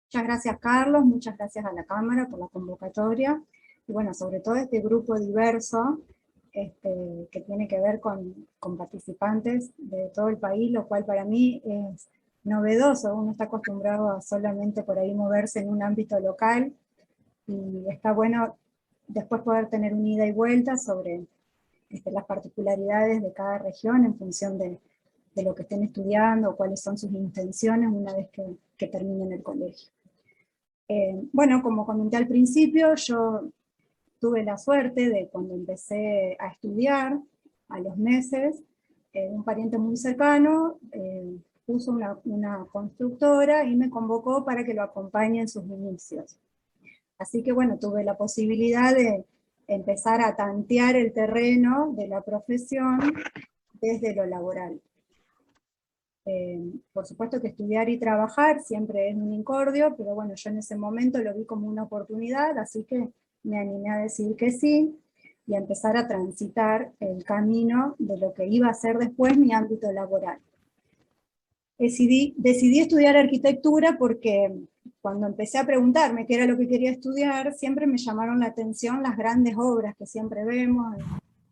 Muchas gracias, Carlos, muchas gracias a la Cámara por la convocatoria, y bueno, sobre todo este grupo diverso, que tiene que ver con participantes de todo el país, lo cual para mí es novedoso. Uno está acostumbrado a solamente por ahí moverse en un ámbito local, y está bueno después poder tener un ida y vuelta sobre las particularidades de cada región en función de lo que estén estudiando, o cuáles son sus intenciones una vez que terminen el colegio. Bueno, como comenté al principio, yo tuve la suerte de cuando empecé a estudiar, a los meses, un pariente muy cercano puso una constructora y me convocó para que lo acompañe en sus inicios. Así que bueno, tuve la posibilidad de empezar a tantear el terreno de la profesión desde lo laboral. Por supuesto que estudiar y trabajar siempre es un incordio, pero bueno, yo en ese momento lo vi como una oportunidad, así que me animé a decir que sí, y a empezar a transitar el camino de lo que iba a ser después mi ámbito laboral. Decidí estudiar arquitectura porque cuando empecé a preguntarme qué era lo que quería estudiar, siempre me llamaron la atención las grandes obras que siempre vemos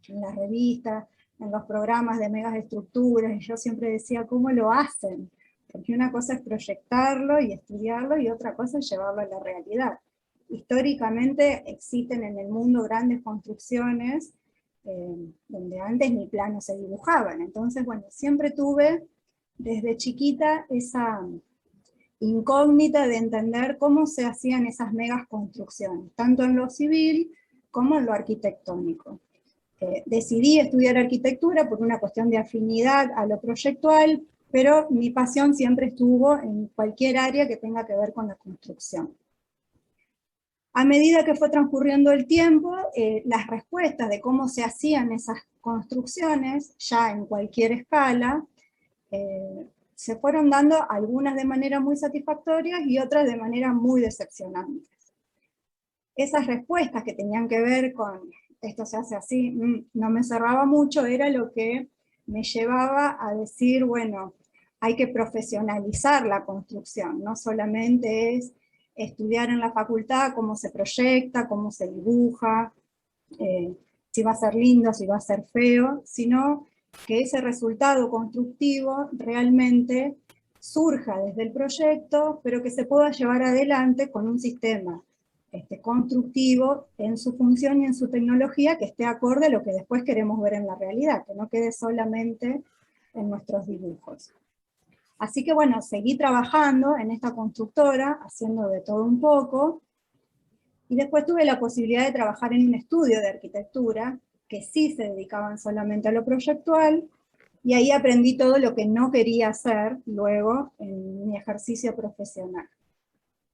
en las revistas, en los programas de megas estructuras, y yo siempre decía, ¿cómo lo hacen? Porque una cosa es proyectarlo y estudiarlo, y otra cosa es llevarlo a la realidad. Históricamente existen en el mundo grandes construcciones donde antes ni planos se dibujaban, entonces bueno, siempre tuve desde chiquita esa incógnita de entender cómo se hacían esas megas construcciones, tanto en lo civil como en lo arquitectónico. Decidí estudiar arquitectura por una cuestión de afinidad a lo proyectual, pero mi pasión siempre estuvo en cualquier área que tenga que ver con la construcción. A medida que fue transcurriendo el tiempo, las respuestas de cómo se hacían esas construcciones, ya en cualquier escala, se fueron dando algunas de manera muy satisfactorias y otras de manera muy decepcionantes. Esas respuestas que tenían que ver con esto se hace así, no me cerraba mucho, era lo que me llevaba a decir, bueno, hay que profesionalizar la construcción, no solamente es estudiar en la facultad cómo se proyecta, cómo se dibuja, si va a ser lindo, si va a ser feo, sino que ese resultado constructivo realmente surja desde el proyecto, pero que se pueda llevar adelante con un sistema constructivo en su función y en su tecnología que esté acorde a lo que después queremos ver en la realidad, que no quede solamente en nuestros dibujos. Así que bueno, seguí trabajando en esta constructora, haciendo de todo un poco, y después tuve la posibilidad de trabajar en un estudio de arquitectura, que sí se dedicaban solamente a lo proyectual, y ahí aprendí todo lo que no quería hacer luego en mi ejercicio profesional.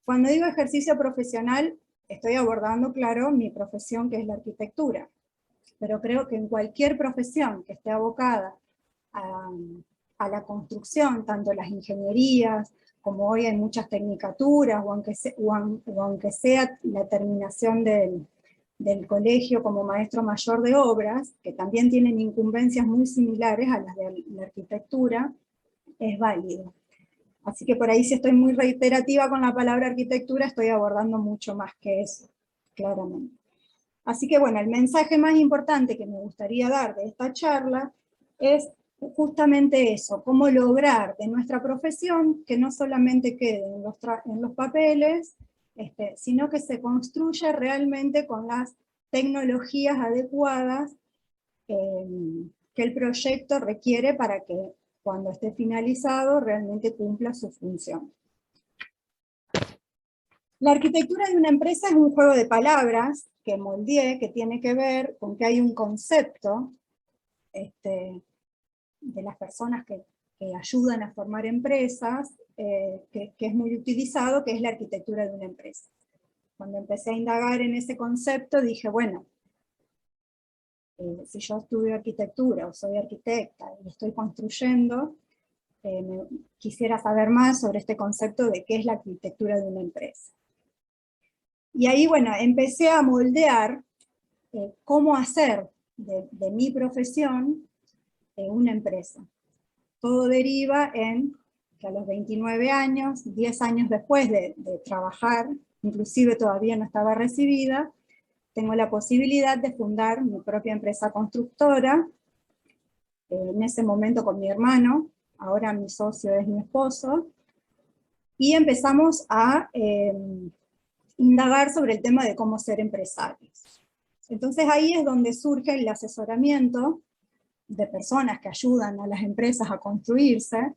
Cuando digo ejercicio profesional, estoy abordando, claro, mi profesión, que es la arquitectura, pero creo que en cualquier profesión que esté abocada a la construcción, tanto las ingenierías, como hoy hay muchas tecnicaturas, o aunque sea la terminación del colegio como maestro mayor de obras, que también tienen incumbencias muy similares a las de la arquitectura, es válido. Así que por ahí, si estoy muy reiterativa con la palabra arquitectura, estoy abordando mucho más que eso, claramente. Así que bueno, el mensaje más importante que me gustaría dar de esta charla es justamente eso, cómo lograr de nuestra profesión que no solamente quede en los papeles, sino que se construya realmente con las tecnologías adecuadas que el proyecto requiere para que cuando esté finalizado realmente cumpla su función. La arquitectura de una empresa es un juego de palabras que moldeé, que tiene que ver con que hay un concepto de las personas que ayudan a formar empresas, que es muy utilizado, que es la arquitectura de una empresa. Cuando empecé a indagar en ese concepto, dije, bueno, si yo estudio arquitectura o soy arquitecta y estoy construyendo, quisiera saber más sobre este concepto de qué es la arquitectura de una empresa. Y ahí, bueno, empecé a moldear cómo hacer de mi profesión una empresa. Todo deriva en que a los 29 años, 10 años después de trabajar, inclusive todavía no estaba recibida, tengo la posibilidad de fundar mi propia empresa constructora, en ese momento con mi hermano, ahora mi socio es mi esposo, y empezamos a indagar sobre el tema de cómo ser empresarios. Entonces ahí es donde surge el asesoramiento de personas que ayudan a las empresas a construirse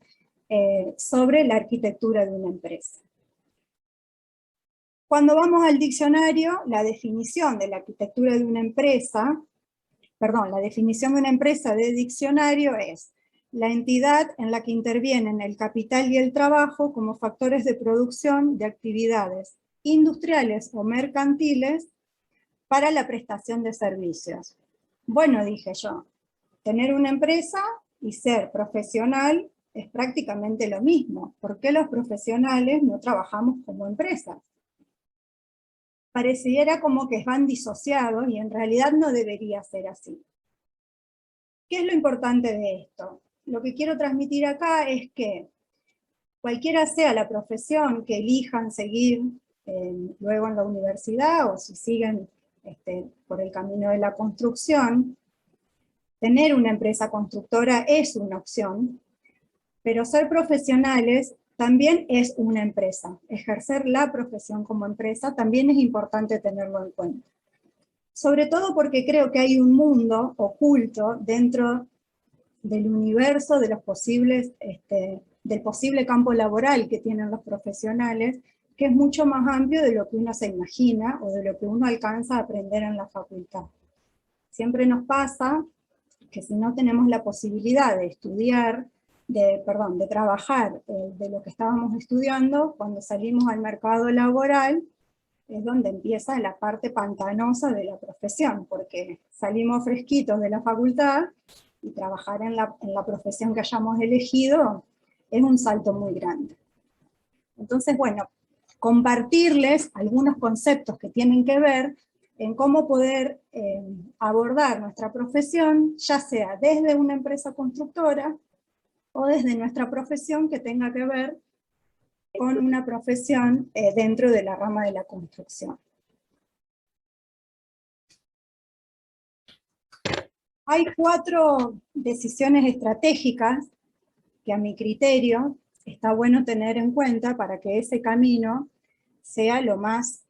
sobre la arquitectura de una empresa. Cuando vamos al diccionario, la definición de la arquitectura de una empresa, la definición de una empresa de diccionario es la entidad en la que intervienen el capital y el trabajo como factores de producción de actividades industriales o mercantiles para la prestación de servicios. Bueno, dije yo, tener una empresa y ser profesional es prácticamente lo mismo. ¿Por qué los profesionales no trabajamos como empresas? Pareciera como que van disociados y en realidad no debería ser así. ¿Qué es lo importante de esto? Lo que quiero transmitir acá es que cualquiera sea la profesión que elijan seguir luego en la universidad o si siguen por el camino de la construcción, tener una empresa constructora es una opción, pero ser profesionales también es una empresa. Ejercer la profesión como empresa también es importante tenerlo en cuenta. Sobre todo porque creo que hay un mundo oculto dentro del universo de los posibles, del posible campo laboral que tienen los profesionales, que es mucho más amplio de lo que uno se imagina o de lo que uno alcanza a aprender en la facultad. Siempre nos pasa que si no tenemos la posibilidad de estudiar, de trabajar de lo que estábamos estudiando, cuando salimos al mercado laboral, es donde empieza la parte pantanosa de la profesión, porque salimos fresquitos de la facultad y trabajar en la profesión que hayamos elegido es un salto muy grande. Entonces, bueno, compartirles algunos conceptos que tienen que ver en cómo poder abordar nuestra profesión, ya sea desde una empresa constructora o desde nuestra profesión que tenga que ver con una profesión dentro de la rama de la construcción. Hay 4 decisiones estratégicas que a mi criterio está bueno tener en cuenta para que ese camino sea lo más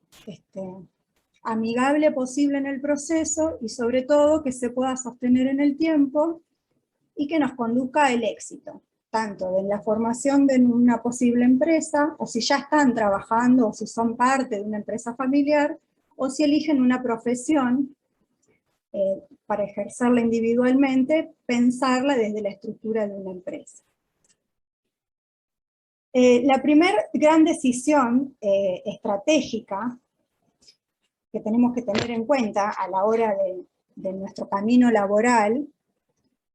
amigable posible en el proceso y sobre todo que se pueda sostener en el tiempo y que nos conduzca al éxito, tanto en la formación de una posible empresa, o si ya están trabajando, o si son parte de una empresa familiar, o si eligen una profesión para ejercerla individualmente, pensarla desde la estructura de una empresa. La primera gran decisión estratégica que tenemos que tener en cuenta a la hora de nuestro camino laboral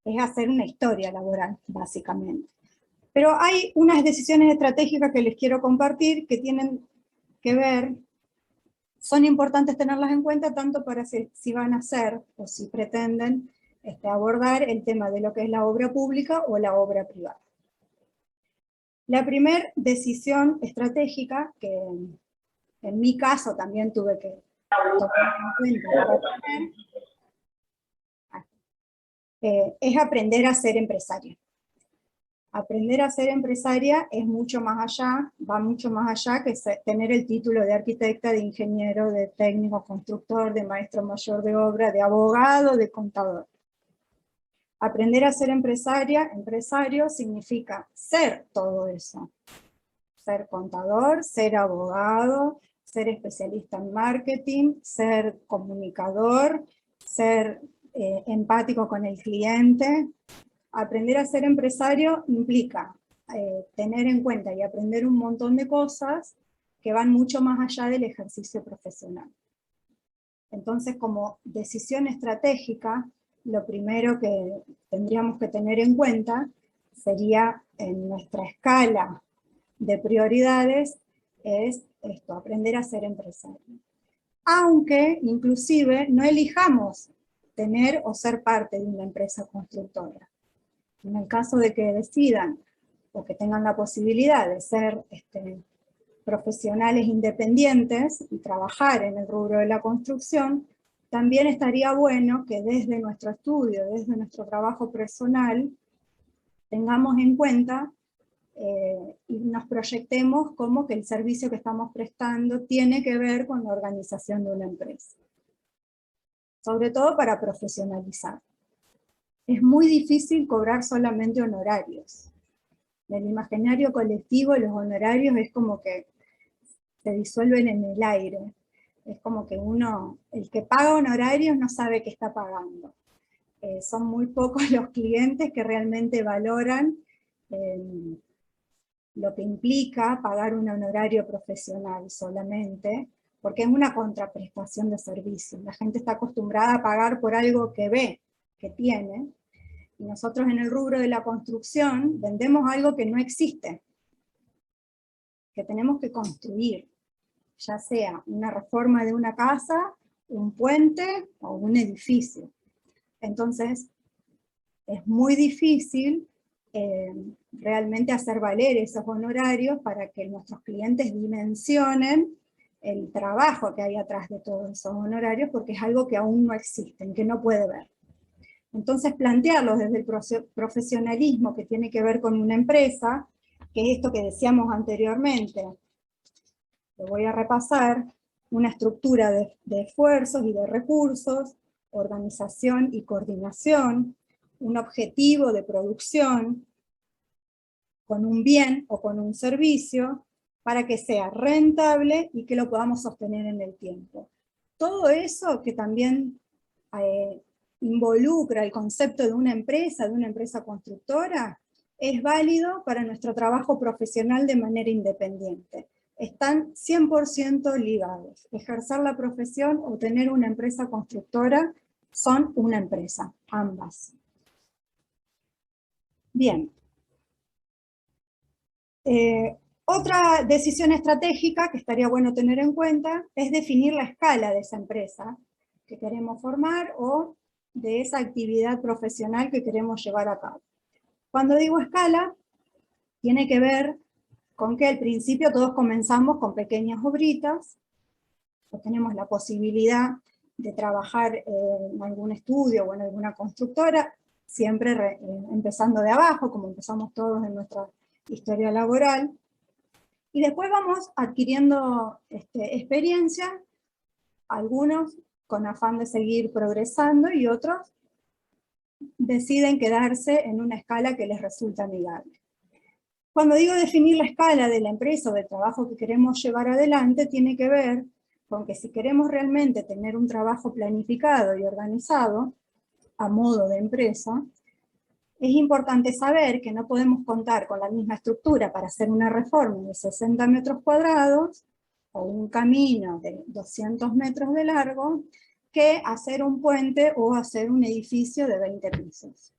es hacer una historia laboral, básicamente. Pero hay unas decisiones estratégicas que les quiero compartir que tienen que ver, son importantes tenerlas en cuenta tanto para si van a hacer o si pretenden abordar el tema de lo que es la obra pública o la obra privada. La primera decisión estratégica, que en mi caso también tuve que tomar en cuenta para tener, es aprender a ser empresaria. Aprender a ser empresaria es mucho más allá, va mucho más allá que tener el título de arquitecta, de ingeniero, de técnico, constructor, de maestro mayor de obra, de abogado, de contador. Aprender a ser empresario significa ser todo eso. Ser contador, ser abogado, ser especialista en marketing, ser comunicador, ser empático con el cliente. Aprender a ser empresario implica tener en cuenta y aprender un montón de cosas que van mucho más allá del ejercicio profesional. Entonces, como decisión estratégica, lo primero que tendríamos que tener en cuenta sería en nuestra escala de prioridades es esto, aprender a ser empresario. Aunque inclusive no elijamos tener o ser parte de una empresa constructora. En el caso de que decidan o que tengan la posibilidad de ser profesionales independientes y trabajar en el rubro de la construcción, también estaría bueno que desde nuestro estudio, desde nuestro trabajo personal, tengamos en cuenta y nos proyectemos como que el servicio que estamos prestando tiene que ver con la organización de una empresa. Sobre todo para profesionalizar. Es muy difícil cobrar solamente honorarios. En el imaginario colectivo los honorarios es como que se disuelven en el aire. Es como que el que paga honorarios no sabe qué está pagando. Son muy pocos los clientes que realmente valoran lo que implica pagar un honorario profesional solamente, porque es una contraprestación de servicios. La gente está acostumbrada a pagar por algo que ve, que tiene, y nosotros en el rubro de la construcción vendemos algo que no existe, que tenemos que construir, ya sea una reforma de una casa, un puente o un edificio. Entonces, es muy difícil realmente hacer valer esos honorarios para que nuestros clientes dimensionen el trabajo que hay atrás de todos esos honorarios, porque es algo que aún no existe, que no puede ver. Entonces plantearlos desde el profesionalismo que tiene que ver con una empresa, que es esto que decíamos anteriormente, lo voy a repasar, una estructura de esfuerzos y de recursos, organización y coordinación, un objetivo de producción, con un bien o con un servicio, para que sea rentable y que lo podamos sostener en el tiempo. Todo eso que también involucra el concepto de una empresa constructora, es válido para nuestro trabajo profesional de manera independiente. Están 100% ligados. Ejercer la profesión o tener una empresa constructora son una empresa, ambas. Bien. Otra decisión estratégica que estaría bueno tener en cuenta es definir la escala de esa empresa que queremos formar o de esa actividad profesional que queremos llevar a cabo. Cuando digo escala, tiene que ver con que al principio todos comenzamos con pequeñas obritas, o tenemos la posibilidad de trabajar en algún estudio o en alguna constructora, siempre empezando de abajo, como empezamos todos en nuestra historia laboral, y después vamos adquiriendo experiencia, algunos con afán de seguir progresando y otros deciden quedarse en una escala que les resulta amigable. Cuando digo definir la escala de la empresa o del trabajo que queremos llevar adelante, tiene que ver con que si queremos realmente tener un trabajo planificado y organizado, a modo de empresa, es importante saber que no podemos contar con la misma estructura para hacer una reforma de 60 metros cuadrados o un camino de 200 metros de largo que hacer un puente o hacer un edificio de 20 pisos.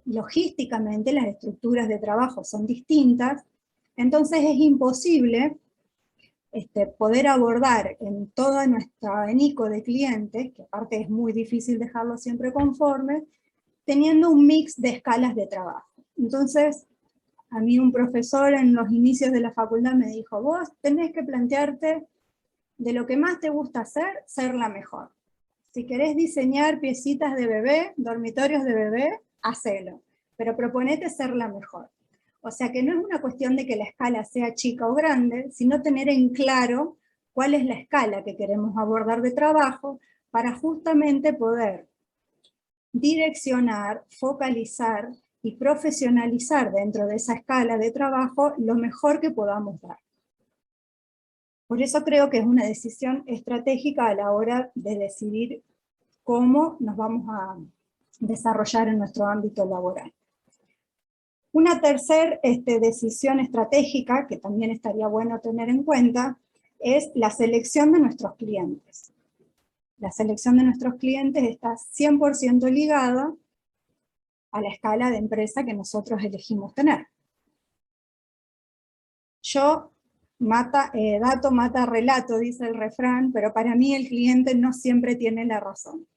Logísticamente las estructuras de trabajo son distintas, entonces es imposible poder abordar en todo nuestro abanico de clientes, que aparte es muy difícil dejarlo siempre conforme, teniendo un mix de escalas de trabajo. Entonces, a mí un profesor en los inicios de la facultad me dijo, vos tenés que plantearte de lo que más te gusta hacer, ser la mejor. Si querés diseñar piecitas de bebé, dormitorios de bebé, hacelo, pero proponete ser la mejor. O sea que no es una cuestión de que la escala sea chica o grande, sino tener en claro cuál es la escala que queremos abordar de trabajo para justamente poder direccionar, focalizar y profesionalizar dentro de esa escala de trabajo lo mejor que podamos dar. Por eso creo que es una decisión estratégica a la hora de decidir cómo nos vamos a desarrollar en nuestro ámbito laboral. Una tercera decisión estratégica que también estaría bueno tener en cuenta es la selección de nuestros clientes. La selección de nuestros clientes está 100% ligada a la escala de empresa que nosotros elegimos tener. Dato mata relato, dice el refrán, pero para mí el cliente no siempre tiene la razón.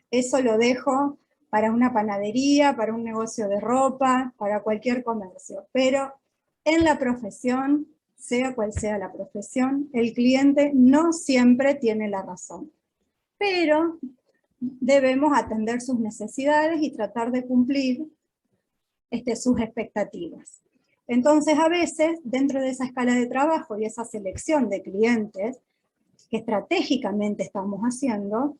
Eso lo dejo para una panadería, para un negocio de ropa, para cualquier comercio. Pero en la profesión, sea cual sea la profesión, el cliente no siempre tiene la razón. Pero debemos atender sus necesidades y tratar de cumplir sus expectativas. Entonces, a veces, dentro de esa escala de trabajo y esa selección de clientes que estratégicamente estamos haciendo,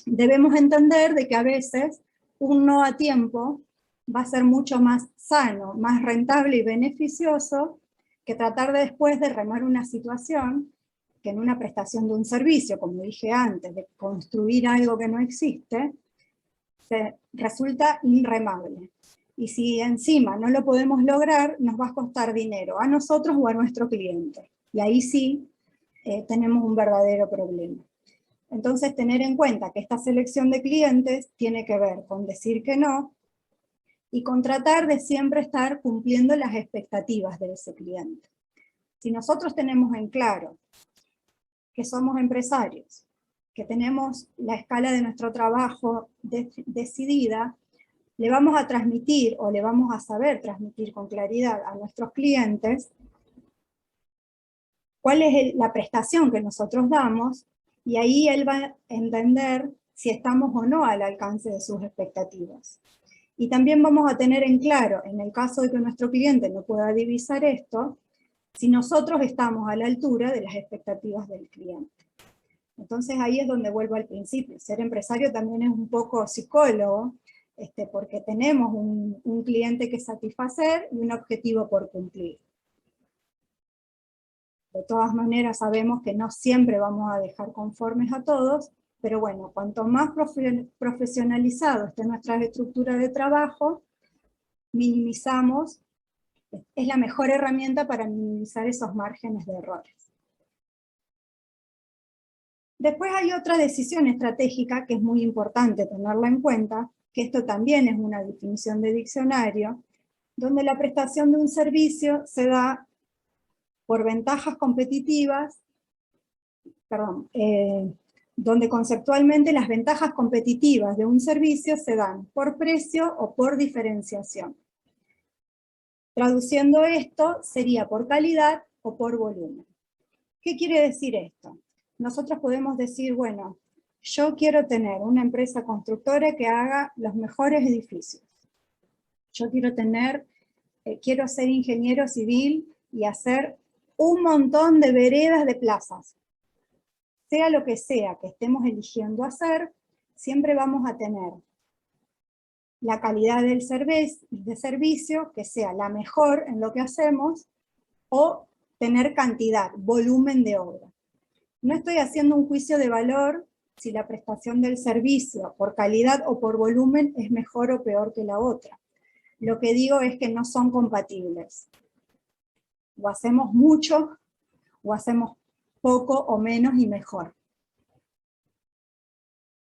debemos entender de que a veces un no a tiempo va a ser mucho más sano, más rentable y beneficioso que tratar de después de remar una situación que en una prestación de un servicio, como dije antes, de construir algo que no existe, resulta irremable. Y si encima no lo podemos lograr, nos va a costar dinero a nosotros o a nuestro cliente. Y ahí sí tenemos un verdadero problema. Entonces, tener en cuenta que esta selección de clientes tiene que ver con decir que no y con tratar de siempre estar cumpliendo las expectativas de ese cliente. Si nosotros tenemos en claro que somos empresarios, que tenemos la escala de nuestro trabajo decidida, le vamos a transmitir o le vamos a saber transmitir con claridad a nuestros clientes cuál es la prestación que nosotros damos, y ahí él va a entender si estamos o no al alcance de sus expectativas. Y también vamos a tener en claro, en el caso de que nuestro cliente no pueda divisar esto, si nosotros estamos a la altura de las expectativas del cliente. Entonces ahí es donde vuelvo al principio. Ser empresario también es un poco psicólogo, porque tenemos un cliente que satisfacer y un objetivo por cumplir. De todas maneras sabemos que no siempre vamos a dejar conformes a todos, pero bueno, cuanto más profesionalizado esté nuestra estructura de trabajo, minimizamos, es la mejor herramienta para minimizar esos márgenes de errores. Después hay otra decisión estratégica que es muy importante tenerla en cuenta, que esto también es una definición de diccionario, donde la prestación de un servicio se da por ventajas competitivas, donde conceptualmente las ventajas competitivas de un servicio se dan por precio o por diferenciación. Traduciendo esto, sería por calidad o por volumen. ¿Qué quiere decir esto? Nosotros podemos decir, bueno, yo quiero tener una empresa constructora que haga los mejores edificios. Yo quiero ser ingeniero civil y hacer un montón de veredas de plazas. Sea lo que sea que estemos eligiendo hacer, siempre vamos a tener la calidad del servicio, que sea la mejor en lo que hacemos, o tener cantidad, volumen de obra. No estoy haciendo un juicio de valor si la prestación del servicio por calidad o por volumen es mejor o peor que la otra. Lo que digo es que no son compatibles. O hacemos mucho, o hacemos poco o menos y mejor.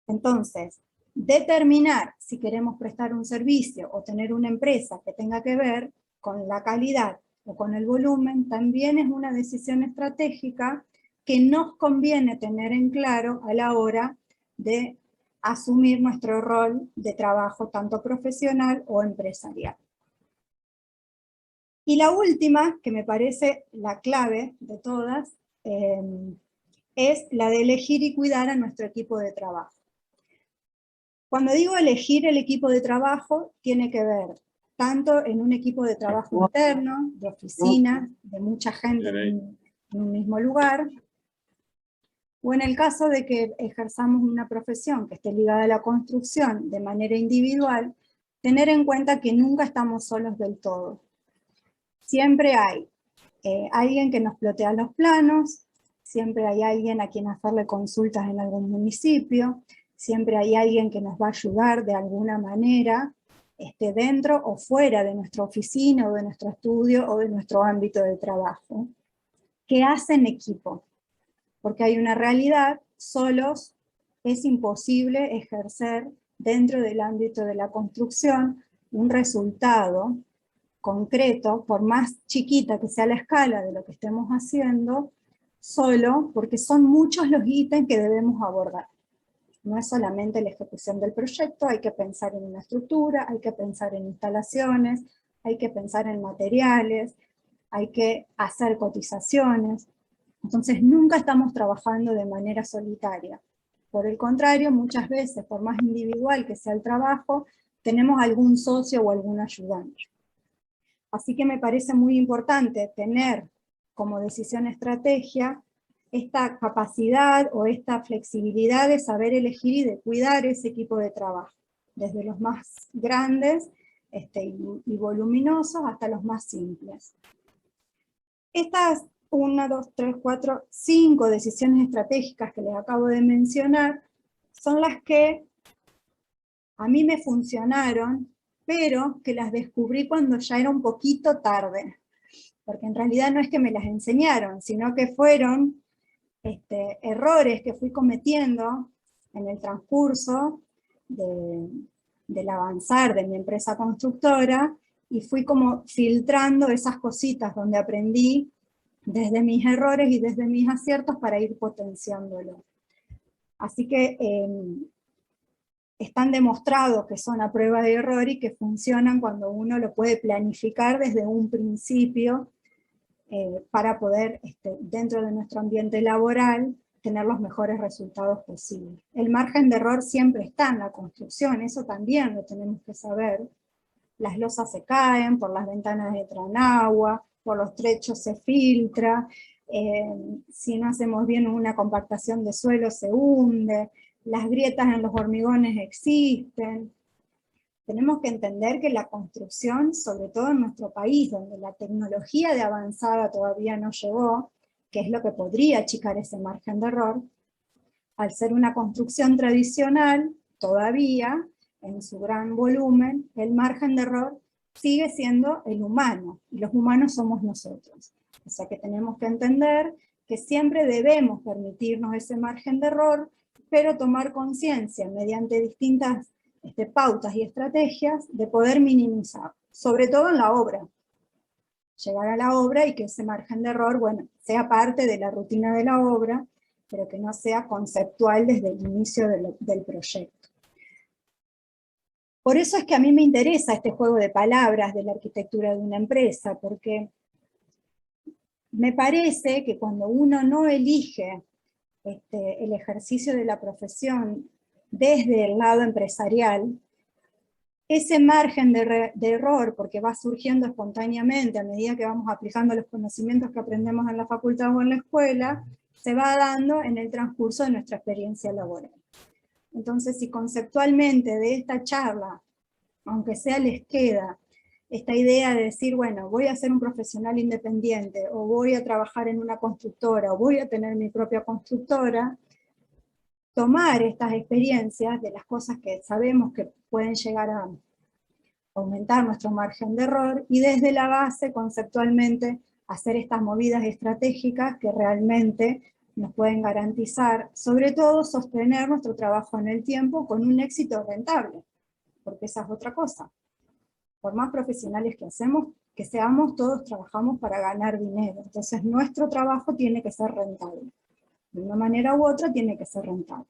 Entonces, determinar si queremos prestar un servicio o tener una empresa que tenga que ver con la calidad o con el volumen, también es una decisión estratégica que nos conviene tener en claro a la hora de asumir nuestro rol de trabajo tanto profesional o empresarial. Y la última, que me parece la clave de todas, es la de elegir y cuidar a nuestro equipo de trabajo. Cuando digo elegir el equipo de trabajo, tiene que ver tanto en un equipo de trabajo interno, de oficina, de mucha gente en un mismo lugar, o en el caso de que ejerzamos una profesión que esté ligada a la construcción de manera individual, tener en cuenta que nunca estamos solos del todo. Siempre hay alguien que nos plotea los planos, siempre hay alguien a quien hacerle consultas en algún municipio, siempre hay alguien que nos va a ayudar de alguna manera, dentro o fuera de nuestra oficina o de nuestro estudio o de nuestro ámbito de trabajo, que hacen equipo. Porque hay una realidad, solos es imposible ejercer dentro del ámbito de la construcción un resultado concreto, por más chiquita que sea la escala de lo que estemos haciendo, solo porque son muchos los ítems que debemos abordar. No es solamente la ejecución del proyecto, hay que pensar en una estructura, hay que pensar en instalaciones, hay que pensar en materiales, hay que hacer cotizaciones. Entonces nunca estamos trabajando de manera solitaria. Por el contrario, muchas veces, por más individual que sea el trabajo, tenemos algún socio o algún ayudante. Así que me parece muy importante tener como decisión estrategia esta capacidad o esta flexibilidad de saber elegir y de cuidar ese equipo de trabajo, desde los más grandes y voluminosos hasta los más simples. Estas 1, 2, 3, 4, 5 decisiones estratégicas que les acabo de mencionar son las que a mí me funcionaron, pero que las descubrí cuando ya era un poquito tarde, porque en realidad no es que me las enseñaron, sino que fueron errores que fui cometiendo en el transcurso del avanzar de mi empresa constructora, y fui como filtrando esas cositas donde aprendí desde mis errores y desde mis aciertos para ir potenciándolo. Así que están demostrados que son a prueba de error y que funcionan cuando uno lo puede planificar desde un principio para poder, dentro de nuestro ambiente laboral, tener los mejores resultados posibles. El margen de error siempre está en la construcción, eso también lo tenemos que saber. Las losas se caen, por las ventanas entran agua, por los techos se filtra, si no hacemos bien una compactación de suelo se hunde, las grietas en los hormigones existen. Tenemos que entender que la construcción, sobre todo en nuestro país, donde la tecnología de avanzada todavía no llegó, que es lo que podría achicar ese margen de error, al ser una construcción tradicional, todavía, en su gran volumen, el margen de error sigue siendo el humano, y los humanos somos nosotros. O sea que tenemos que entender que siempre debemos permitirnos ese margen de error, pero tomar conciencia mediante distintas pautas y estrategias de poder minimizar, sobre todo en la obra. Llegar a la obra y que ese margen de error, bueno, sea parte de la rutina de la obra, pero que no sea conceptual desde el inicio del proyecto. Por eso es que a mí me interesa este juego de palabras de la arquitectura de una empresa, porque me parece que cuando uno no elige el ejercicio de la profesión desde el lado empresarial, ese margen de error, porque va surgiendo espontáneamente a medida que vamos aplicando los conocimientos que aprendemos en la facultad o en la escuela, se va dando en el transcurso de nuestra experiencia laboral. Entonces, si conceptualmente de esta charla, aunque sea les queda esta idea de decir, bueno, voy a ser un profesional independiente, o voy a trabajar en una constructora, o voy a tener mi propia constructora, tomar estas experiencias de las cosas que sabemos que pueden llegar a aumentar nuestro margen de error, y desde la base, conceptualmente, hacer estas movidas estratégicas que realmente nos pueden garantizar, sobre todo, sostener nuestro trabajo en el tiempo con un éxito rentable, porque esa es otra cosa. Por más profesionales que seamos, todos trabajamos para ganar dinero, entonces nuestro trabajo tiene que ser rentable. De una manera u otra tiene que ser rentable.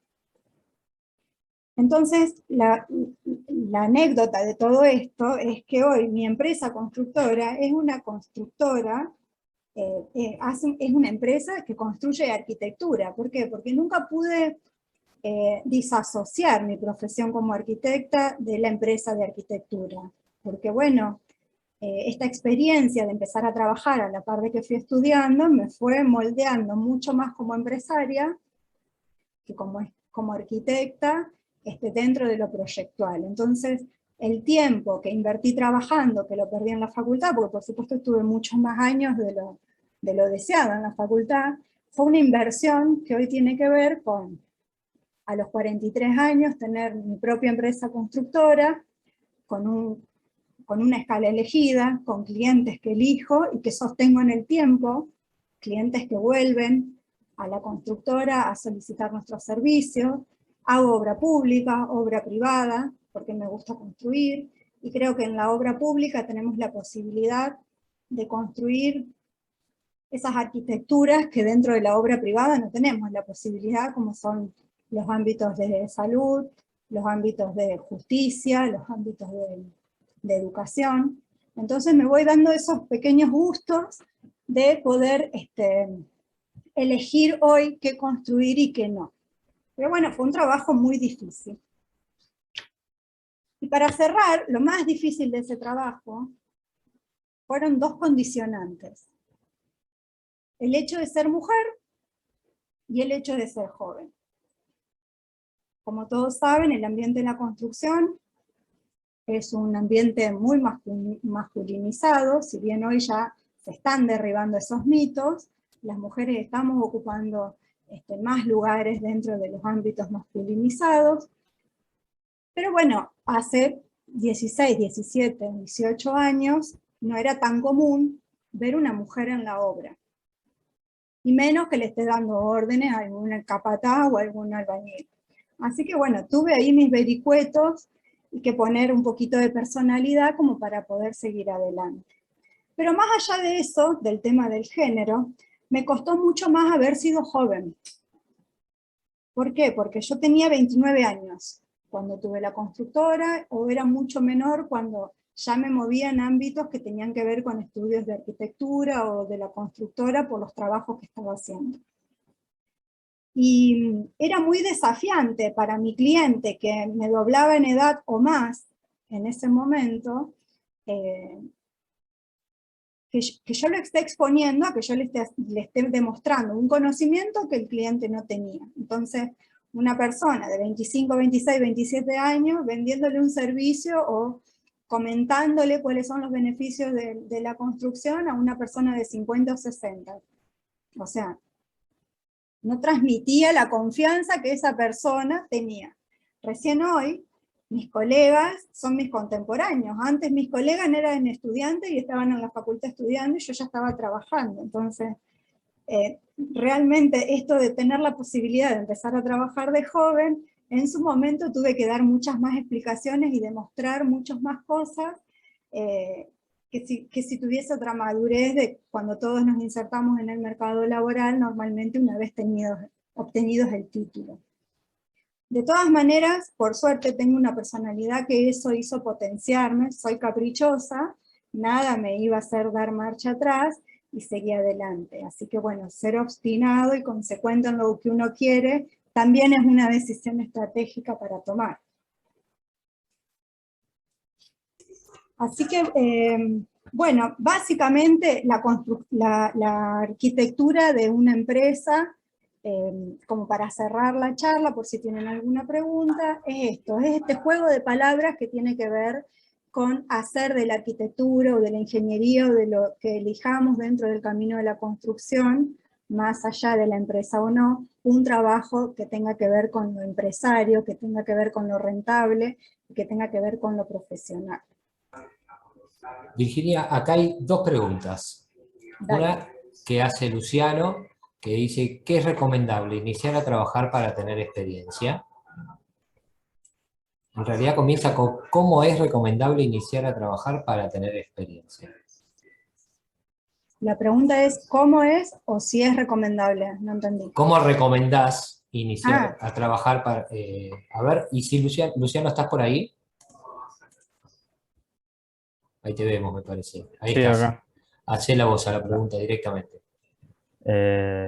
Entonces, la anécdota de todo esto es que hoy mi empresa constructora es una constructora, es una empresa que construye arquitectura. ¿Por qué? Porque nunca pude disasociar mi profesión como arquitecta de la empresa de arquitectura. Porque bueno, esta experiencia de empezar a trabajar a la par de que fui estudiando me fue moldeando mucho más como empresaria que como arquitecta dentro de lo proyectual. Entonces, el tiempo que invertí trabajando, que lo perdí en la facultad, porque por supuesto estuve muchos más años de lo deseado en la facultad, fue una inversión que hoy tiene que ver con, a los 43 años, tener mi propia empresa constructora, con una escala elegida, con clientes que elijo y que sostengo en el tiempo, clientes que vuelven a la constructora a solicitar nuestros servicios. Hago obra pública, obra privada, porque me gusta construir, y creo que en la obra pública tenemos la posibilidad de construir esas arquitecturas que dentro de la obra privada no tenemos la posibilidad, como son los ámbitos de salud, los ámbitos de justicia, los ámbitos de educación. Entonces me voy dando esos pequeños gustos de poder elegir hoy qué construir y qué no. Pero bueno, fue un trabajo muy difícil. Y para cerrar, lo más difícil de ese trabajo fueron dos condicionantes. El hecho de ser mujer y el hecho de ser joven. Como todos saben, el ambiente en la construcción es un ambiente muy masculinizado, si bien hoy ya se están derribando esos mitos, las mujeres estamos ocupando más lugares dentro de los ámbitos masculinizados, pero bueno, hace 16, 17, 18 años no era tan común ver una mujer en la obra, y menos que le esté dando órdenes a algún capataz o a algún albañil. Así que bueno, tuve ahí mis vericuetos y que poner un poquito de personalidad como para poder seguir adelante. Pero más allá de eso, del tema del género, me costó mucho más haber sido joven. ¿Por qué? Porque yo tenía 29 años cuando tuve la constructora, o era mucho menor cuando ya me movía en ámbitos que tenían que ver con estudios de arquitectura o de la constructora por los trabajos que estaba haciendo. Y era muy desafiante para mi cliente, que me doblaba en edad o más en ese momento, que yo lo esté exponiendo a que yo le esté demostrando un conocimiento que el cliente no tenía. Entonces, una persona de 25, 26, 27 años vendiéndole un servicio o comentándole cuáles son los beneficios de la construcción a una persona de 50 o 60. O sea, no transmitía la confianza que esa persona tenía. Recién hoy, mis colegas son mis contemporáneos. Antes mis colegas eran estudiantes y estaban en la facultad estudiando y yo ya estaba trabajando. Entonces, realmente esto de tener la posibilidad de empezar a trabajar de joven, en su momento tuve que dar muchas más explicaciones y demostrar muchas más cosas, que si tuviese otra madurez de cuando todos nos insertamos en el mercado laboral, normalmente una vez obtenidos el título. De todas maneras, por suerte tengo una personalidad que eso hizo potenciarme, soy caprichosa, nada me iba a hacer dar marcha atrás y seguí adelante. Así que bueno, ser obstinado y consecuente en lo que uno quiere también es una decisión estratégica para tomar. Así que, bueno, básicamente la arquitectura de una empresa, como para cerrar la charla, por si tienen alguna pregunta, es esto, es este juego de palabras que tiene que ver con hacer de la arquitectura o de la ingeniería o de lo que elijamos dentro del camino de la construcción, más allá de la empresa o no, un trabajo que tenga que ver con lo empresario, que tenga que ver con lo rentable, y que tenga que ver con lo profesional. Virginia, acá hay dos preguntas. Dale. Una que hace Luciano, que dice, ¿qué es recomendable iniciar a trabajar para tener experiencia? En realidad comienza con ¿cómo es recomendable iniciar a trabajar para tener experiencia? La pregunta es, ¿cómo es o si es recomendable? No entendí. ¿Cómo recomendás iniciar a trabajar para... a ver, y si Luciano, ¿estás por ahí? Ahí te vemos, me parece. Ahí Sí, estás. acá. Hacé la voz a la pregunta directamente.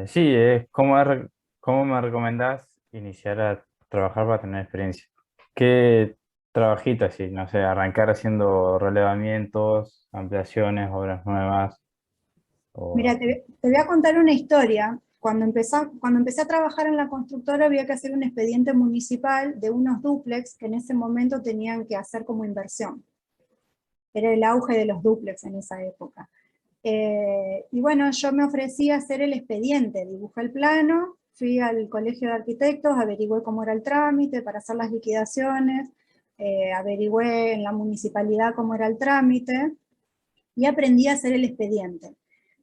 Sí, ¿cómo me recomendás iniciar a trabajar para tener experiencia? ¿Qué trabajito así? No sé, arrancar haciendo relevamientos, ampliaciones, obras nuevas. Mira, te voy a contar una historia. Cuando empecé a trabajar en la constructora había que hacer un expediente municipal de unos dúplex que en ese momento tenían que hacer como inversión. Era el auge de los dúplex en esa época. Y bueno, yo me ofrecí a hacer el expediente, dibujé el plano, fui al colegio de arquitectos, averigüé cómo era el trámite para hacer las liquidaciones, averigüé en la municipalidad cómo era el trámite, y aprendí a hacer el expediente.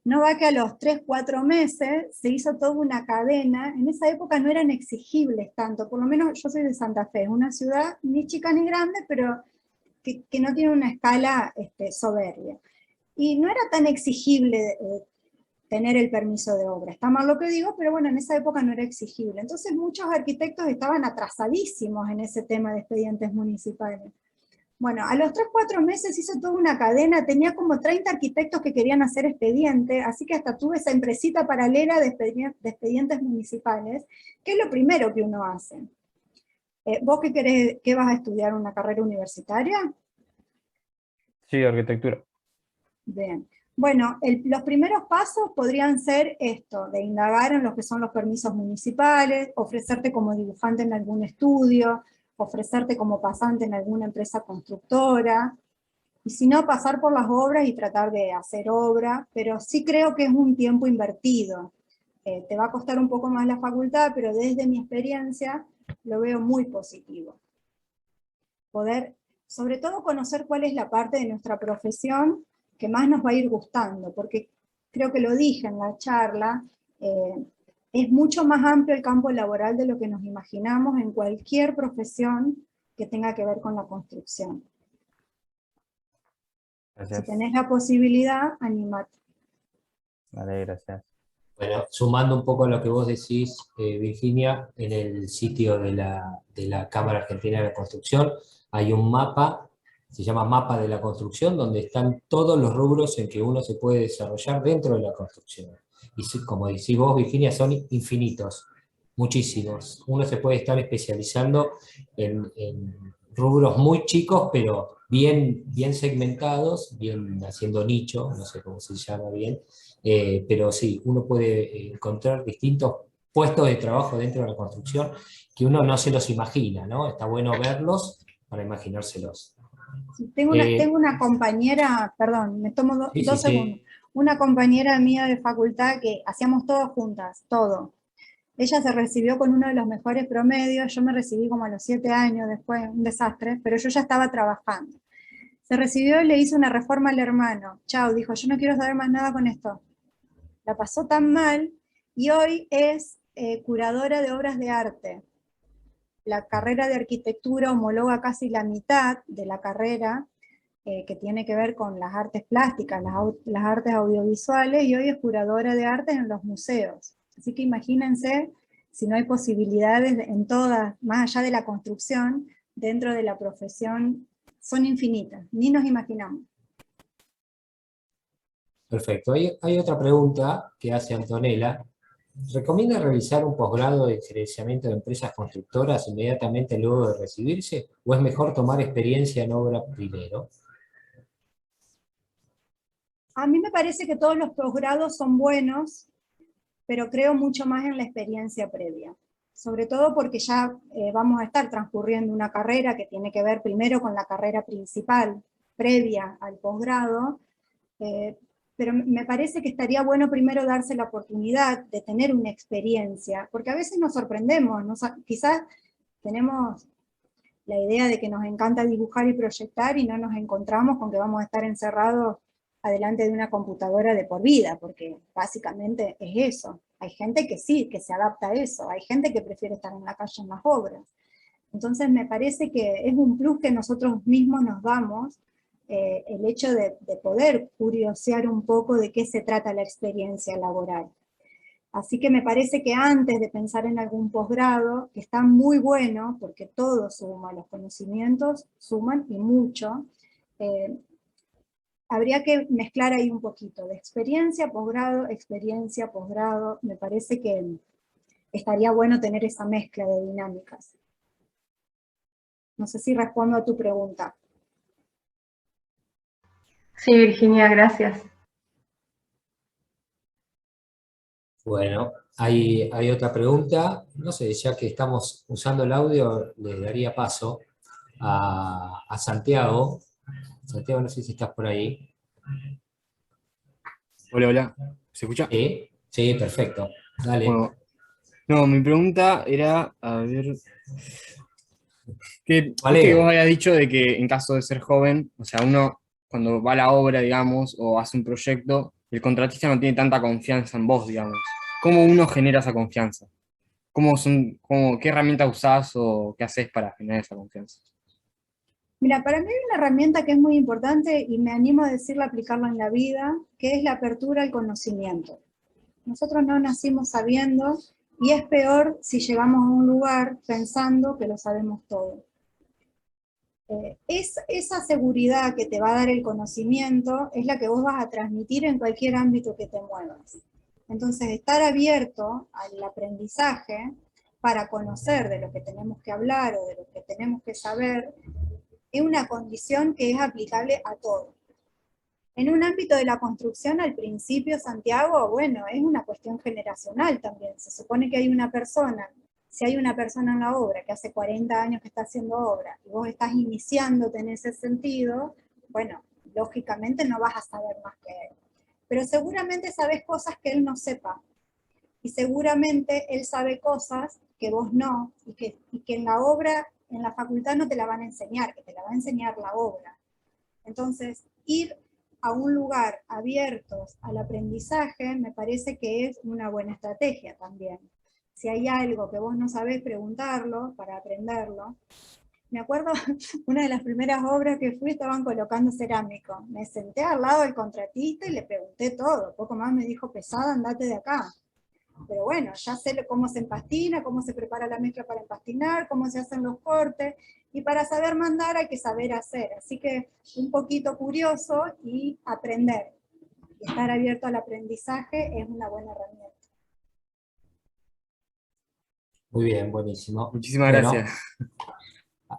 No va que a los 3, 4 meses se hizo toda una cadena. En esa época no eran exigibles tanto, por lo menos yo soy de Santa Fe, una ciudad ni chica ni grande, pero que no tiene una escala soberbia. Y no era tan exigible tener el permiso de obra. Está mal lo que digo, pero bueno, en esa época no era exigible. Entonces muchos arquitectos estaban atrasadísimos en ese tema de expedientes municipales. Bueno, a los 3 o 4 meses hice toda una cadena, tenía como 30 arquitectos que querían hacer expediente, así que hasta tuve esa empresita paralela de expedientes municipales, que es lo primero que uno hace. ¿Vos qué querés, qué vas a estudiar, una carrera universitaria? Sí, arquitectura. Bien. Bueno, los primeros pasos podrían ser esto, de indagar en lo que son los permisos municipales, ofrecerte como dibujante en algún estudio, ofrecerte como pasante en alguna empresa constructora, y si no, pasar por las obras y tratar de hacer obra, pero sí creo que es un tiempo invertido. Te va a costar un poco más la facultad, pero desde mi experiencia lo veo muy positivo. Poder, sobre todo, conocer cuál es la parte de nuestra profesión que más nos va a ir gustando, porque creo que lo dije en la charla, es mucho más amplio el campo laboral de lo que nos imaginamos en cualquier profesión que tenga que ver con la construcción. Gracias. Si tenés la posibilidad, animate. Vale, gracias. Bueno, sumando un poco a lo que vos decís, Virginia, en el sitio de la Cámara Argentina de la Construcción hay un mapa, se llama Mapa de la Construcción, donde están todos los rubros en que uno se puede desarrollar dentro de la construcción. Y como decís vos, Virginia, son infinitos, muchísimos. Uno se puede estar especializando en rubros muy chicos, pero bien segmentados, bien haciendo nicho, no sé cómo se llama bien, pero sí, uno puede encontrar distintos puestos de trabajo dentro de la construcción que uno no se los imagina, ¿no? Está bueno verlos para imaginárselos. Sí, tengo una compañera, perdón, me tomo Sí, dos segundos. sí. Una compañera mía de facultad que hacíamos todo juntas, todo. Ella se recibió con uno de los mejores promedios, yo me recibí como a los 7 años después, un desastre, pero yo ya estaba trabajando. Se recibió y le hizo una reforma al hermano. Chao, dijo, yo no quiero saber más nada con esto. La pasó tan mal y hoy es curadora de obras de arte. La carrera de arquitectura homologa casi la mitad de la carrera que tiene que ver con las artes plásticas, las artes audiovisuales, y hoy es curadora de artes en los museos. Así que imagínense si no hay posibilidades en todas, más allá de la construcción, dentro de la profesión, son infinitas, ni nos imaginamos. Perfecto. Hay otra pregunta que hace Antonella. ¿Recomienda realizar un posgrado de gerenciamiento de empresas constructoras inmediatamente luego de recibirse? ¿O es mejor tomar experiencia en obra primero? A mí me parece que todos los posgrados son buenos, pero creo mucho más en la experiencia previa. Sobre todo porque ya vamos a estar transcurriendo una carrera que tiene que ver primero con la carrera principal, previa al posgrado, pero me parece que estaría bueno primero darse la oportunidad de tener una experiencia, porque a veces nos sorprendemos, quizás tenemos la idea de que nos encanta dibujar y proyectar y no nos encontramos con que vamos a estar encerrados adelante de una computadora de por vida, porque básicamente es eso. Hay gente que sí, que se adapta a eso, hay gente que prefiere estar en la calle en las obras. Entonces me parece que es un plus que nosotros mismos nos damos, el hecho de poder curiosear un poco de qué se trata la experiencia laboral. Así que me parece que antes de pensar en algún posgrado, que está muy bueno, porque todo suma, los conocimientos suman y mucho, habría que mezclar ahí un poquito de experiencia, posgrado, me parece que estaría bueno tener esa mezcla de dinámicas. No sé si respondo a tu pregunta. Sí, Virginia, gracias. Bueno, hay otra pregunta. No sé, ya que estamos usando el audio, le daría paso a Santiago. Santiago, no sé si estás por ahí. Hola, hola. ¿Se escucha? Sí, sí, perfecto. Dale. Bueno, no, mi pregunta era, a ver, que ¿Cuál viste que era? vos habías dicho de que en caso de ser joven, o sea, uno cuando va a la obra, digamos, o hace un proyecto, el contratista no tiene tanta confianza en vos, digamos. ¿Cómo uno genera esa confianza? ¿Qué herramientas usás o qué haces para generar esa confianza? Mira, para mí hay una herramienta que es muy importante y me animo a decirla, aplicarla en la vida, que es la apertura al conocimiento. Nosotros no nacimos sabiendo, y es peor si llegamos a un lugar pensando que lo sabemos todo. Esa seguridad que te va a dar el conocimiento es la que vos vas a transmitir en cualquier ámbito que te muevas. Entonces, estar abierto al aprendizaje para conocer de lo que tenemos que hablar o de lo que tenemos que saber es una condición que es aplicable a todo. En un ámbito de la construcción, al principio, Santiago, bueno, es una cuestión generacional también. Se supone que hay una persona, si hay una persona en la obra que hace 40 años que está haciendo obra, y vos estás iniciándote en ese sentido, bueno, lógicamente no vas a saber más que él. Pero seguramente sabes cosas que él no sepa. Y seguramente él sabe cosas que vos no, y que en la obra, en la facultad no te la van a enseñar, que te la va a enseñar la obra. Entonces, ir a un lugar abiertos al aprendizaje me parece que es una buena estrategia también. Si hay algo que vos no sabés, preguntarlo para aprenderlo. Me acuerdo, una de las primeras obras que fui estaban colocando cerámico. Me senté al lado del contratista y le pregunté todo. Poco más me dijo, pesada, andate de acá. Pero bueno, ya sé cómo se empastina, cómo se prepara la mezcla para empastinar, cómo se hacen los cortes, y para saber mandar hay que saber hacer. Así que un poquito curioso y aprender. Y estar abierto al aprendizaje es una buena herramienta. Muy bien, buenísimo. Muchísimas Bueno, gracias.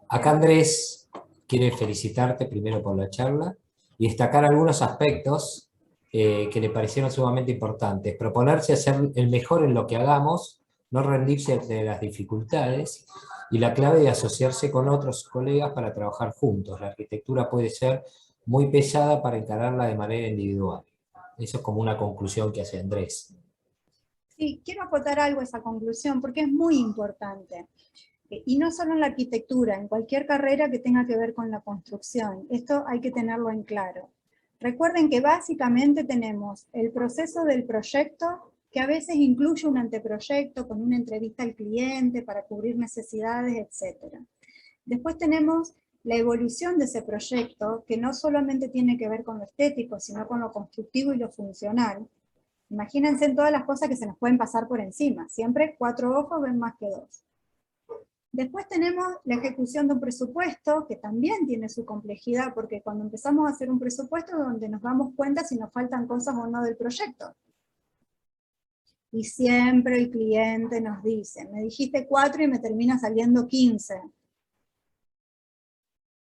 acá Andrés quiere felicitarte primero por la charla y destacar algunos aspectos que le parecieron sumamente importantes. Proponerse a ser el mejor en lo que hagamos, no rendirse ante las dificultades, y la clave de asociarse con otros colegas para trabajar juntos. La arquitectura puede ser muy pesada para encararla de manera individual. Eso es como una conclusión que hace Andrés. Sí, quiero acotar algo a esa conclusión porque es muy importante. Y no solo en la arquitectura, en cualquier carrera que tenga que ver con la construcción. Esto hay que tenerlo en claro. Recuerden que básicamente tenemos el proceso del proyecto, que a veces incluye un anteproyecto con una entrevista al cliente para cubrir necesidades, etc. Después tenemos la evolución de ese proyecto, que no solamente tiene que ver con lo estético, sino con lo constructivo y lo funcional. Imagínense en todas las cosas que se nos pueden pasar por encima. Siempre 4 ojos ven más que 2. Después tenemos la ejecución de un presupuesto, que también tiene su complejidad, porque cuando empezamos a hacer un presupuesto es donde nos damos cuenta si nos faltan cosas o no del proyecto. Y siempre el cliente nos dice, me dijiste 4 y me termina saliendo 15.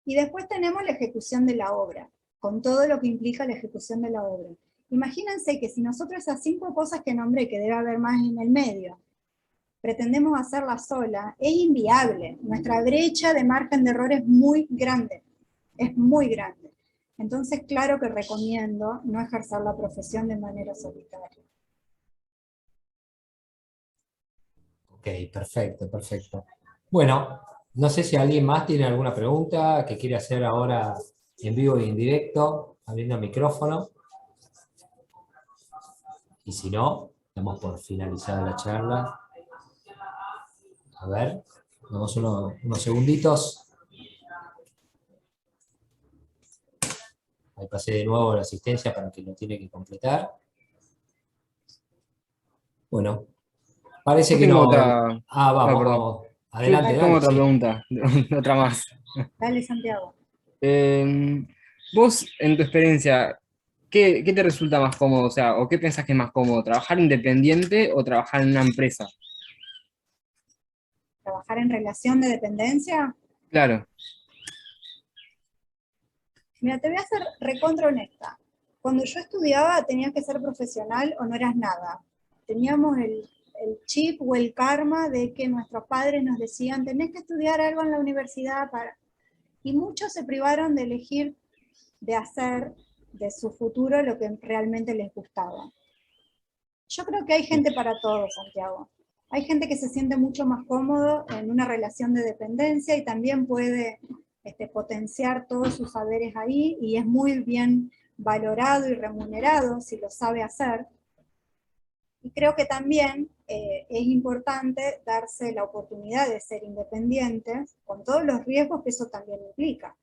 Y después tenemos la ejecución de la obra, con todo lo que implica la ejecución de la obra. Imagínense que si nosotros esas 5 cosas que nombré, que debe haber más en el medio, pretendemos hacerla sola, es inviable. Nuestra brecha de margen de error es muy grande. Es muy grande. Entonces, claro que recomiendo no ejercer la profesión de manera solitaria. Ok, perfecto, perfecto. Bueno, no sé si alguien más tiene alguna pregunta que quiere hacer ahora en vivo y en directo, abriendo el micrófono. Y si no, damos por finalizada la charla. A ver, damos unos segunditos. Ahí pasé de nuevo la asistencia para que lo tiene que completar. Bueno, parece Yo que tengo no. otra. Vamos, Perdón. vamos. Yo Adelante, tengo dale, otra sí. pregunta, otra más. Dale, Santiago. Vos, en tu experiencia, ¿qué te resulta más cómodo? O sea, ¿o qué pensás que es más cómodo? ¿Trabajar independiente o trabajar en una empresa? ¿Trabajar en relación de dependencia? Claro, Mira, te voy a ser recontra honesta. Cuando yo estudiaba tenías que ser profesional o no eras nada. Teníamos el chip o el karma de que nuestros padres nos decían, tenés que estudiar algo en la universidad para... Y muchos se privaron de elegir, de hacer de su futuro lo que realmente les gustaba. Yo creo que hay gente para todo, Santiago. Hay gente que se siente mucho más cómodo en una relación de dependencia y también puede potenciar todos sus saberes ahí y es muy bien valorado y remunerado si lo sabe hacer. Y creo que también es importante darse la oportunidad de ser independientes con todos los riesgos que eso también implica.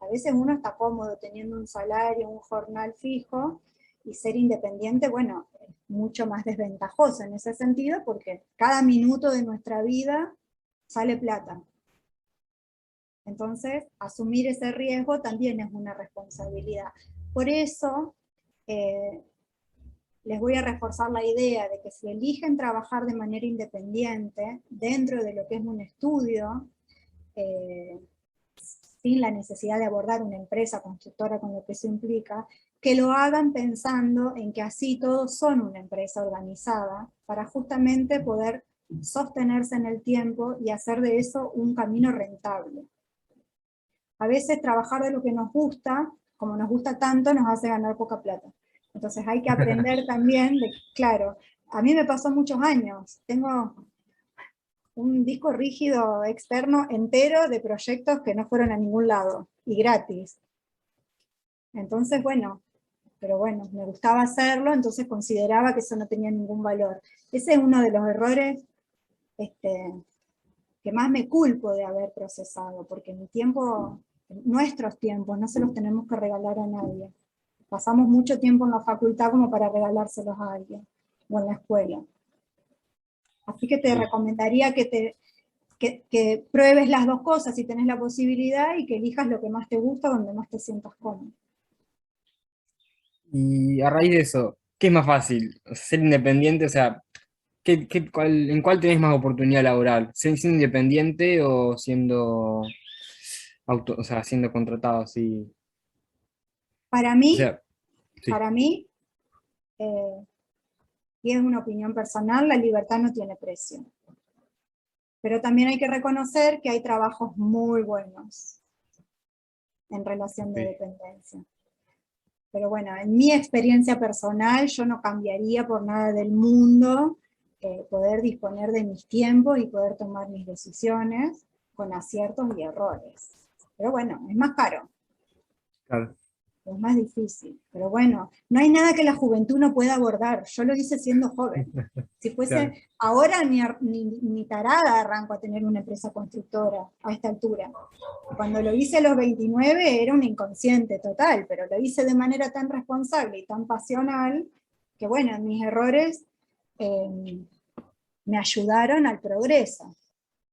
A veces uno está cómodo teniendo un salario, un jornal fijo, y ser independiente, bueno, es mucho más desventajoso en ese sentido, porque cada minuto de nuestra vida sale plata. Entonces, asumir ese riesgo también es una responsabilidad. Por eso, les voy a reforzar la idea de que si eligen trabajar de manera independiente, dentro de lo que es un estudio, sin la necesidad de abordar una empresa constructora con lo que eso implica, que lo hagan pensando en que así todos son una empresa organizada, para justamente poder sostenerse en el tiempo y hacer de eso un camino rentable. A veces trabajar de lo que nos gusta, como nos gusta tanto, nos hace ganar poca plata. Entonces hay que aprender también, claro, a mí me pasó muchos años, tengo un disco rígido externo entero de proyectos que no fueron a ningún lado, y gratis. Entonces, bueno, pero bueno, me gustaba hacerlo, entonces consideraba que eso no tenía ningún valor. Ese es uno de los errores que más me culpo de haber procesado, porque mi tiempo, nuestros tiempos, no se los tenemos que regalar a nadie. Pasamos mucho tiempo en la facultad como para regalárselos a alguien, o en la escuela. Así que te recomendaría que pruebes las dos cosas si tenés la posibilidad, y que elijas lo que más te gusta, donde más te sientas cómodo. Y a raíz de eso, ¿qué es más fácil? ¿Ser independiente? O sea, ¿en cuál tenés más oportunidad laboral? ¿Siendo independiente o siendo o sea, siendo contratado así? Para O mí, sea, sí. Y es una opinión personal, la libertad no tiene precio. Pero también hay que reconocer que hay trabajos muy buenos en relación de dependencia. Pero bueno, en mi experiencia personal, yo no cambiaría por nada del mundo poder disponer de mis tiempos y poder tomar mis decisiones con aciertos y errores. Pero bueno, es más caro. Claro. Es más difícil, pero bueno, no hay nada que la juventud no pueda abordar. Yo lo hice siendo joven. Si fuese Claro. ahora, ni tarada arranco a tener una empresa constructora a esta altura. Cuando lo hice a los 29 era un inconsciente total, pero lo hice de manera tan responsable y tan pasional, que bueno, mis errores me ayudaron al progreso.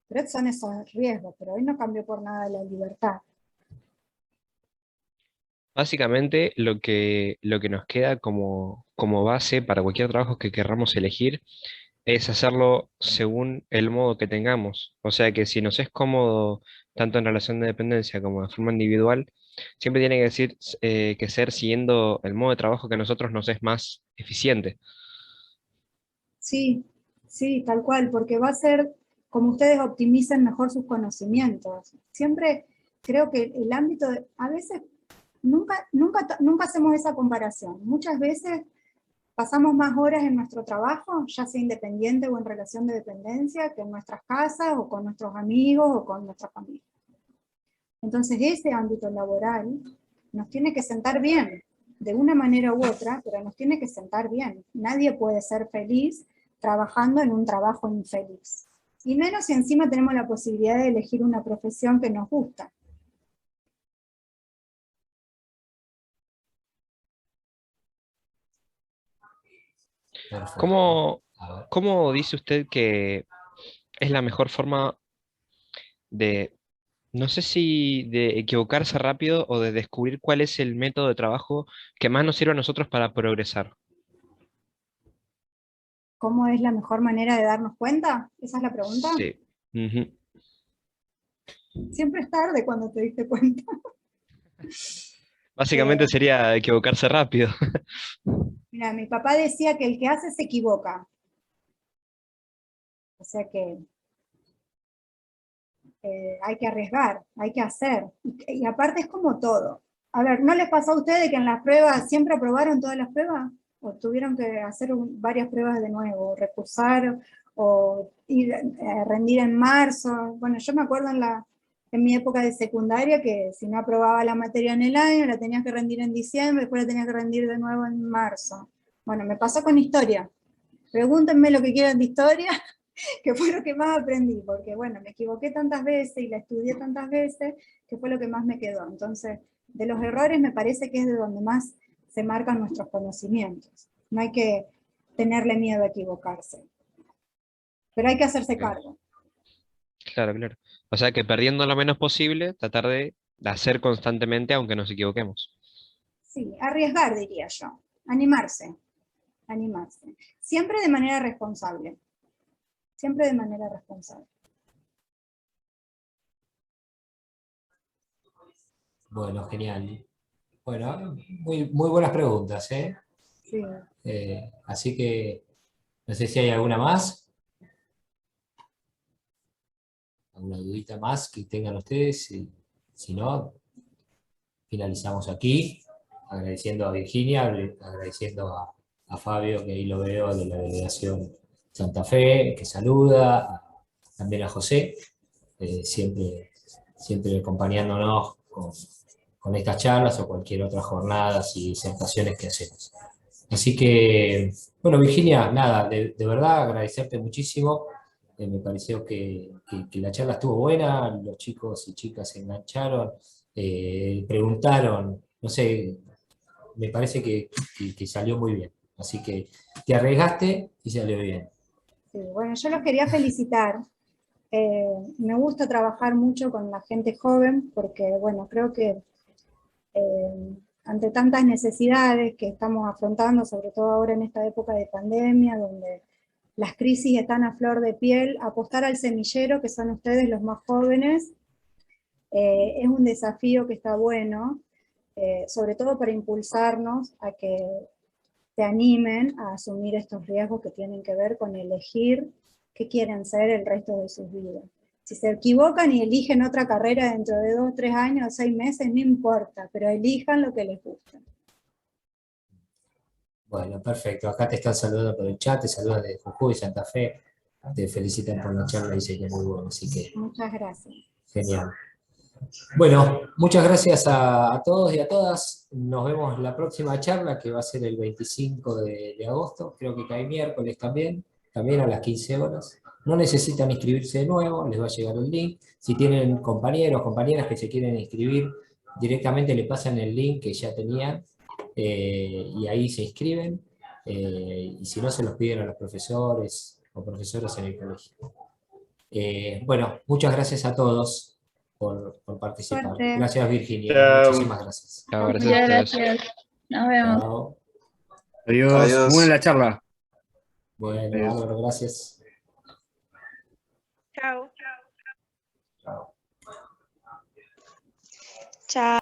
Pero son esos riesgos, pero hoy no cambió por nada la libertad. Básicamente, lo que nos queda como base para cualquier trabajo que querramos elegir es hacerlo según el modo que tengamos. O sea que si nos es cómodo, tanto en relación de dependencia como de forma individual, siempre tiene que decir, que ser siguiendo el modo de trabajo que a nosotros nos es más eficiente. Sí, sí, tal cual, porque va a ser como ustedes optimicen mejor sus conocimientos. Siempre creo que el ámbito, a veces nunca hacemos esa comparación. Muchas veces pasamos más horas en nuestro trabajo, ya sea independiente o en relación de dependencia, que en nuestras casas o con nuestros amigos o con nuestra familia. Entonces ese ámbito laboral nos tiene que sentar bien, de una manera u otra, pero nos tiene que sentar bien. Nadie puede ser feliz trabajando en un trabajo infeliz. Y menos si encima tenemos la posibilidad de elegir una profesión que nos gusta. Perfecto. ¿Cómo, A ver. cómo dice usted que es la mejor forma de, no sé si de equivocarse rápido o de descubrir cuál es el método de trabajo que más nos sirve a nosotros para progresar? ¿Cómo es la mejor manera de darnos cuenta? ¿Esa es la pregunta? Sí. Ujú. Siempre es tarde cuando te diste cuenta. Básicamente sería equivocarse rápido. Mira, mi papá decía que el que hace se equivoca. O sea que hay que arriesgar, hay que hacer. Y aparte es como todo. A ver, ¿no les pasó a ustedes que en las pruebas siempre aprobaron todas las pruebas? ¿O tuvieron que hacer varias pruebas de nuevo, o recursar, o ir a rendir en marzo? Bueno, yo me acuerdo en mi época de secundaria que si no aprobaba la materia en el año, la tenías que rendir en diciembre, después la tenías que rendir de nuevo en marzo. Bueno, me pasó con historia. Pregúntenme lo que quieran de historia, que fue lo que más aprendí, porque bueno, me equivoqué tantas veces y la estudié tantas veces, que fue lo que más me quedó. Entonces, de los errores me parece que es de donde más se marcan nuestros conocimientos. No hay que tenerle miedo a equivocarse, pero hay que hacerse cargo. Claro, claro. O sea que perdiendo lo menos posible, tratar de hacer constantemente aunque nos equivoquemos. Sí, arriesgar, diría yo. Animarse, animarse. Siempre de manera responsable. Siempre de manera responsable. Bueno, genial. Bueno, muy buenas preguntas, ¿eh? Sí. Así que no sé si hay alguna más, alguna dudita más que tengan ustedes. Si no, finalizamos aquí, agradeciendo a Virginia, agradeciendo a Fabio, que ahí lo veo, de la delegación Santa Fe, que saluda, también a José, siempre acompañándonos con estas charlas o cualquier otra jornada y disertaciones que hacemos. Así que, bueno, Virginia, nada, de verdad agradecerte muchísimo. Me pareció que la charla estuvo buena, los chicos y chicas se engancharon, preguntaron, no sé, me parece que salió muy bien. Así que te arriesgaste y salió bien. Sí, bueno, yo los quería felicitar. Me gusta trabajar mucho con la gente joven porque, bueno, creo que ante tantas necesidades que estamos afrontando, sobre todo ahora en esta época de pandemia, donde las crisis están a flor de piel, apostar al semillero, que son ustedes los más jóvenes, es un desafío que está bueno, sobre todo para impulsarnos a que se animen a asumir estos riesgos que tienen que ver con elegir qué quieren ser el resto de sus vidas. Si se equivocan y eligen otra carrera dentro de 2, 3 años, 6 meses, no importa, pero elijan lo que les gusta. Bueno, perfecto. Acá te están saludando por el chat, te saludan de Jujuy, Santa Fe, te felicitan por la charla y dicen que es muy bueno, así que Muchas gracias. genial. Bueno, muchas gracias a todos y a todas. Nos vemos en la próxima charla, que va a ser el 25 de agosto, creo que cae miércoles también a las 15 horas. No necesitan inscribirse de nuevo, les va a llegar el link. Si tienen compañeros o compañeras que se quieren inscribir, directamente le pasan el link que ya tenían y ahí se inscriben. Y si no, se los piden a los profesores o profesoras en el colegio. Bueno, muchas gracias a todos por participar. Suerte. Gracias, Virginia. Chao. Muchísimas gracias. Chao, gracias a Muchas ustedes. gracias. Nos vemos. Chao. Adiós. Adiós. Muy buena la charla. Bueno, Adiós. Álvaro, gracias. Chao. Chao. Chao.